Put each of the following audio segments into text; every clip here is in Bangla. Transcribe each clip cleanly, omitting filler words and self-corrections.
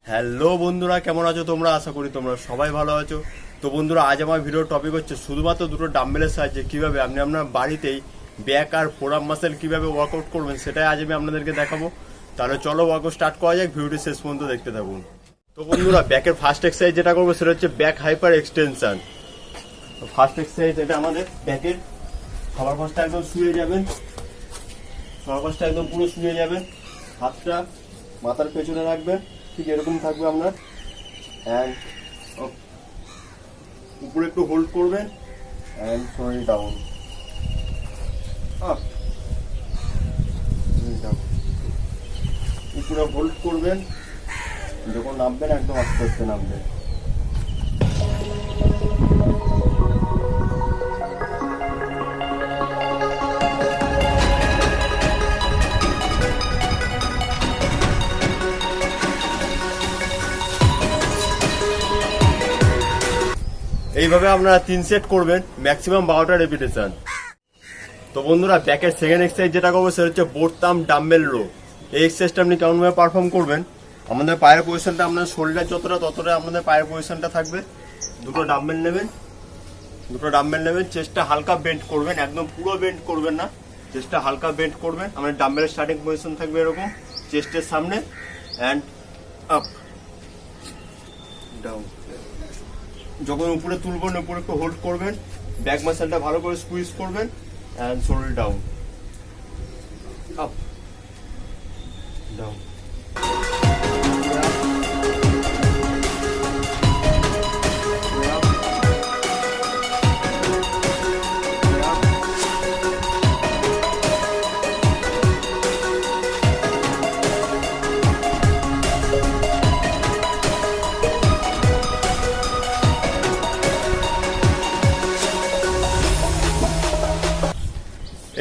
হ্যালো বন্ধুরা, কেমন আছো তোমরা? আশা করি তোমরা সবাই ভালো আছো। তো বন্ধুরা, আজ আমার ভিডিওর টপিক হচ্ছে শুধুমাত্র দুটো ডাম্বেলের সাহায্যে কিভাবে আপনি আপনার বাড়িতেই ব্যাক আর ফোরাম মাসেল কিভাবে ওয়ার্কআউট করবেন, সেটাই আজ আমি আপনাদেরকে দেখাবো। তাহলে চলো ওয়ার্কআউট স্টার্ট করা যাক, ভিডিওটি শেষ পর্যন্ত দেখতে থাকুন। তো বন্ধুরা, ব্যাকের ফার্স্ট এক্সারসাইজ যেটা করবো সেটা হচ্ছে back hyper extension. First exercise এটা আমাদের ব্যাকের। সবার পাশটা একদম শুয়ে যাবেন, সবার পাশটা একদম পুরো শুয়ে যাবেন, হাতটা মাথার পেছনে রাখবেন, ঠিক এরকম থাকবে আপনার। অ্যান্ড উপরে একটু হোল্ড করবেন অ্যান্ড সরি ডাউন আপ, উপরে হোল্ড করবেন, যখন নামবেন একদম আস্তে আস্তে নামবেন। এইভাবে আপনারা 3 সেট করবেন, ম্যাক্সিমাম 12টা রেপিটেশন। তো বন্ধুরা, ব্যাকের সেকেন্ড এক্সারসাইজ যেটা করবো সেটা হচ্ছে বোর্ড থাম্ব ডাম্বেল রো। এই এক্সারসাইজটা আপনি কেমনভাবে পারফর্ম করবেন, আমাদের পায়ের পজিশনটা আপনার শরীরের ততটা আপনাদের পায়ের পজিশনটা থাকবে। দুটো ডাম্বেল নেবেন, চেস্টটা হালকা বেন্ড করবেন, একদম পুরো বেন্ড করবেন না, চেস্টটা হালকা বেন্ড করবেন। আমাদের ডাম্বেলের স্টার্টিং পজিশন থাকবে এরকম, চেস্টের সামনে অ্যান্ড আপ ডাউন। যখন উপরে তুলবেন উপরে একটু হোল্ড করবেন, ব্যাক মাসেলটা ভালো করে স্কুইজ করবেন and shoulder down up down.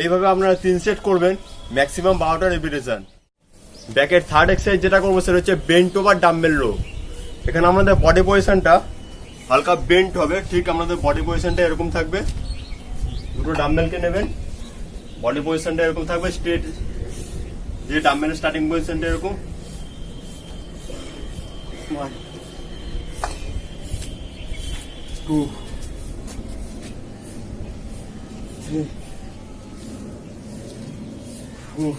এইভাবে আপনারা 3 সেট করবেন, ম্যাক্সিমাম 12টা রেপিটেশন। ব্যাকের থার্ড এক্সারসাইজ যেটা করবো সেটা হচ্ছে বেন্ট ওভার ডাম্বেল রো। এখানে আমাদের বডি পজিশনটা হালকা বেন্ট হবে, ঠিক আমাদের বডি পজিশনটা এরকম থাকবে। দুটো ডাম্বেলকে নেবেন, বডি পজিশনটা এরকম থাকবে স্ট্রেট, যে ডাম্বেলের স্টার্টিং পজিশনটা এরকম। 1 2 3 4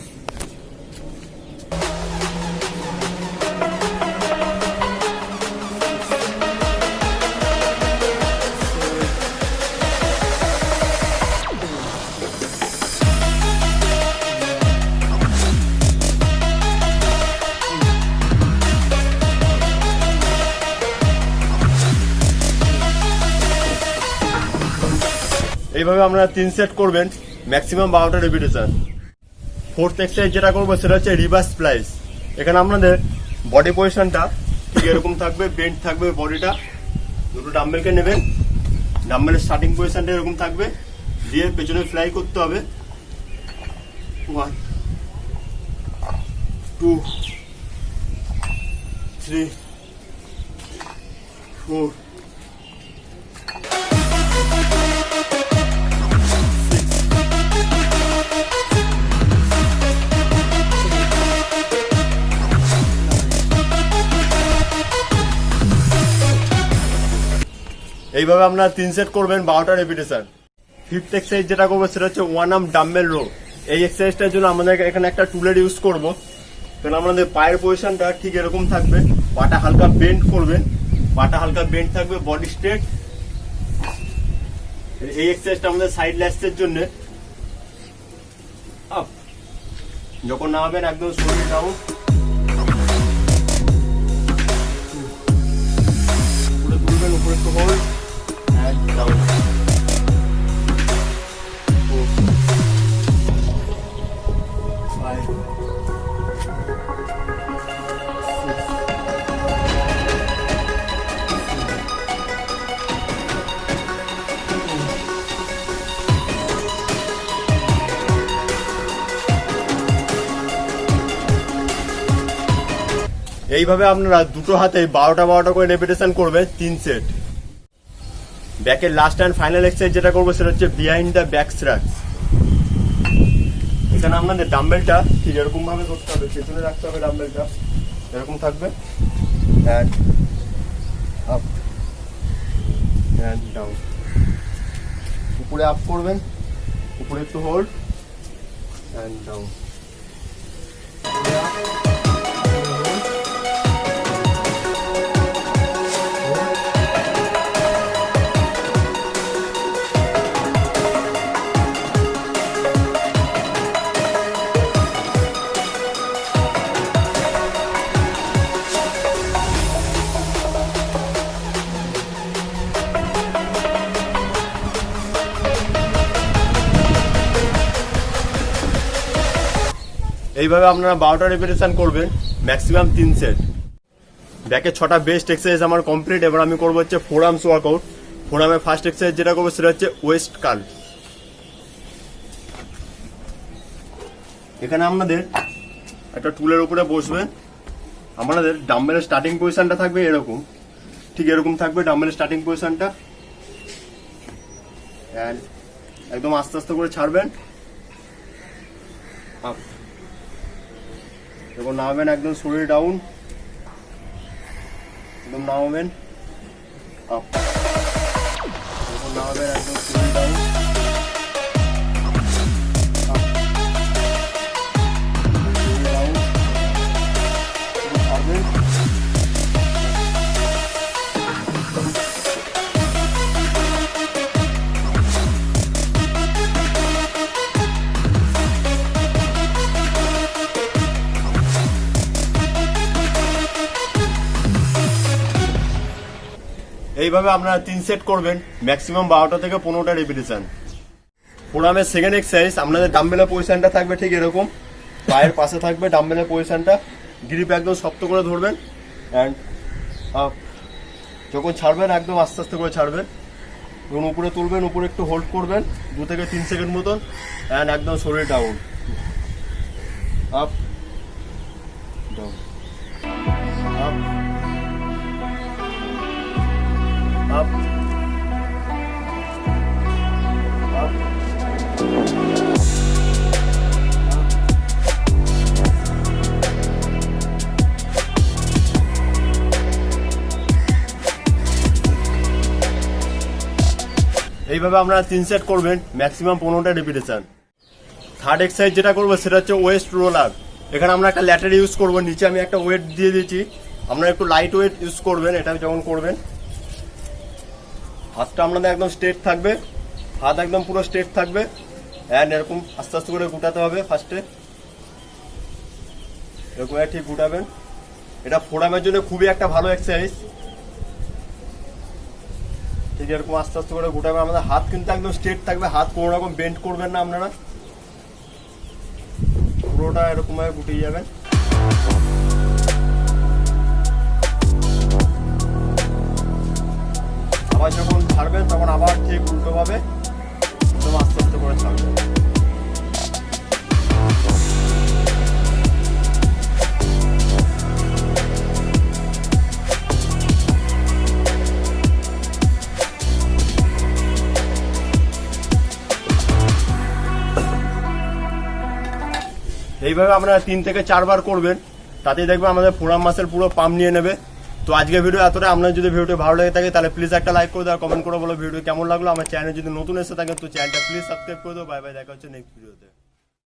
এইভাবে আপনারা 3 সেট করবেন, ম্যাক্সিমাম 12টা রেপিটেশন। ফোর্থ এক্সারসাইজ যেটা করবো সেটা হচ্ছে রিভার্স স্প্লাইস। এখানে আপনাদের বডি পজিশনটা ঠিক এরকম থাকবে, বেন্ট থাকবে বডিটা। দুটো ডাম্বেলকে নেবেন, ডাম্বেলের স্টার্টিং পজিশনটা এরকম থাকবে, দিয়ে পেছনে ফ্লাই করতে হবে। 1 2 3 4 এইভাবে আপনারা 3 সেট করবেন, 12টা রেপিটেশন। ফিফথ এক্সারসাইজ যেটা করবো সেটা হচ্ছে ওয়ান আর্ম ডাম্বেল রো। এই এক্সারসাইজটার জন্য আমাদের এখানে একটা টুলের ইউজ করবো। কারণ আমাদের পায়ের পজিশনটা ঠিক এরকম থাকবে, পাটা হালকা বেন্ড করবেন, পাটা হালকা বেন্ড থাকবে, বডি স্ট্রেট। এই এক্সারসাইজটা আমাদের সাইড ল্যাস্টের জন্য। আপ, যখন নামাবেন একদম শরীর ডাউন, উপরে তুলবেন, উপরে একটু হোল্ড and down 4 5 এইভাবে আপনারা দুটো হাতে 12টা করে রেপিটেশন করবেন, 3 সেট। ব্যাকের লাস্ট অ্যান্ড ফাইনাল এক্সারসাইজ যেটা করবো সেটা হচ্ছে বিহাইন্ড দ্য ব্যাক স্ট্রাক্স। এখানে আপনাদের ডাম্বেলটা ঠিক এরকম ভাবে ধরতে হবে, পেছনে রাখতে হবে, ডাম্বেলটা এরকম থাকবে। and up and down. উপরে আপ করবেন, উপরে একটু হোল্ড and down. এইভাবে আপনারা 12টা রেপিটেশন করবেন, ম্যাক্সিমাম 3 সেট। ব্যাকের 6টা বেস্ট এক্সারসাইজ আমার কমপ্লিট। এবার আমি করবো হচ্ছে ফোর আর্মস ওয়ার্কআউট। ফোর আর্মের ফার্স্ট এক্সারসাইজ যেটা করবো সেটা হচ্ছে ওয়েস্ট কার্ল। এখানে আপনাদের একটা টুলের উপরে বসবেন, আপনাদের ডাম্বেলের স্টার্টিং পজিশনটা থাকবে এরকম, ঠিক এরকম থাকবে ডাম্বেলের স্টার্টিং পজিশনটা। একদম আস্তে আস্তে করে ছাড়বেন, আপ, যখন নামাবেন একদম শরীর ডাউন, একদম নামাবেন আপ, যখন নামাবেন একদম শরীর ডাউন, ছাড়বেন। এইভাবে আপনারা 3 সেট করবেন, ম্যাক্সিমাম 12টা থেকে 15টা রেপিটেশন। ফোরামের সেকেন্ড এক্সারসাইজ, আপনাদের ডাম্বেলের পজিশনটা থাকবে ঠিক এরকম, পায়ের পাশে থাকবে ডাম্বেলের পজিশনটা, গ্রিপ একদম শক্ত করে ধরবেন অ্যান্ড আপ, যখন ছাড়বেন একদম আস্তে আস্তে করে ছাড়বেন, যখন উপরে তুলবেন উপরে একটু হোল্ড করবেন 2 থেকে 3 সেকেন্ড মতন অ্যান্ড একদম শরীর down, up down, up up, up, এইভাবে আপনারা 3 সেট করবেন, ম্যাক্সিমাম 15টা রেপিটেশন। থার্ড এক্সারসাইজ যেটা করবো সেটা হচ্ছে ওয়েস্ট রোল আপ। এখানে আমরা একটা ল্যাটার ইউজ করবো, নিচে আমি একটা ওয়েট দিয়ে দিয়েছি, আপনারা একটু লাইট ওয়েট ইউজ করবেন। এটা যখন করবেন হাতটা আপনাদের একদম স্ট্রেট থাকবে, হাত একদম পুরো স্ট্রেট থাকবে অ্যান্ড এরকম আস্তে আস্তে করে গুটাতে হবে। ফার্স্টে এরকম ঠিক গুটাবেন। এটা ফোরামের জন্য খুবই একটা ভালো এক্সারসাইজ। ঠিক এরকম আস্তে আস্তে করে গুটাবেন। আমাদের হাত কিন্তু একদম স্ট্রেট থাকবে, হাত কোনো রকম বেন্ড করবেন না আপনারা, পুরোটা এরকম ভাবে গুটিয়ে যাবেন। আবার যখন ছাড়বেন তখন আবার ঠিক উল্টোভাবে একদম আস্তে আস্তে করে ছাড়বেন। এইভাবে আপনারা 3 থেকে 4 বার করবেন, তাতেই দেখবেন আমাদের ফোরাম মাসেল পুরো পাম্প নিয়ে নেবে। তো আজকের ভিডিও এতটা। আপনার যদি ভিডিওটি ভালো লাগে থাকে তাহলে প্লিজ একটা লাইক করে দাও, কমেন্ট করে বলো ভিডিও কেমন লাগলো। আমার চ্যানেল যদি নতুন এসে থাকে তো চ্যানেলটা প্লিজ সাবস্ক্রাইব করে দাও। বাই বাই, দেখা হচ্ছে নেক্সট ভিডিওতে।